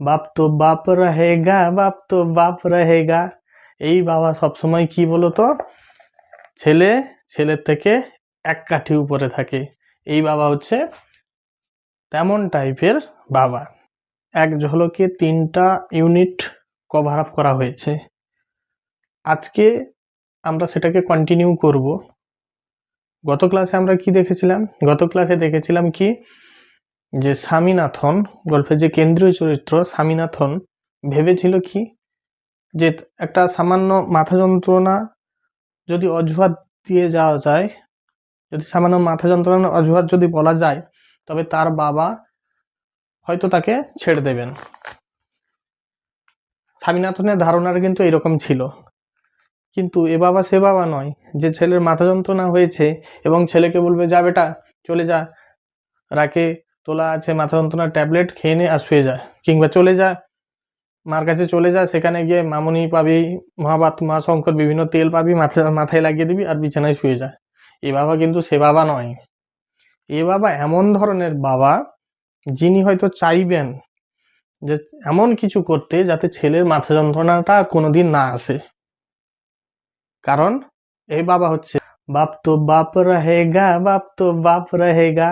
বাপ তো বাপ রহেগা, বাপ তো বাপ রহেগা। এই বাবা সবসময় কি বলতো, ছেলের থেকে এক কাঠি উপরে থাকে। এই বাবা হচ্ছে তেমন টাইপের বাবা। এক ঝলকে 3টা ইউনিট কভার আপ করা হয়েছে। আজকে আমরা সেটাকে কন্টিনিউ করব। গত ক্লাসে আমরা কি দেখেছিলাম? গত ক্লাসে দেখেছিলাম কি, যে স্বামীনাথন গল্পের যে কেন্দ্রীয় চরিত্র স্বামীনাথন ভেবেছিল কি, যে একটা সামান্য মাথা যন্ত্রণা যদি অজুহাত দিয়ে যাওয়া যায়, যদি সামান্য মাথা যন্ত্রণার অজুহাত যদি বলা যায়, তবে তার বাবা হয়তো তাকে ছেড়ে দেবেন। স্বামীনাথনের ধারণাটা কিন্তু এরকম ছিল। কিন্তু এ বাবা সে বাবা নয় যে ছেলের মাথা যন্ত্রণা হয়েছে এবং ছেলেকে বলবে, যা বেটা চলে যা, রাকে তোলা আছে মাথা যন্ত্রণার ট্যাবলেট খেয়ে নে আর শুয়ে যা, কিংবা চলে যা মার কাছে, চলে যা, সেখানে গিয়ে মামুনি পাবি, মহাবাত মহাশঙ্কর বিভিন্ন তেল পাবি, মাথায় লাগিয়ে দিবি আর বিছানায় শুয়ে যা। এ বাবা কিন্তু সে বাবা নয়। এ বাবা এমন ধরনের বাবা যিনি হয়তো চাইবেন যে এমন কিছু করতে যাতে ছেলের মাথা যন্ত্রণাটা কোনোদিন না আসে। কারণ এই বাবা হচ্ছে বাপ তো বাপ রহেগা, বাপ তো বাপ রহেগা।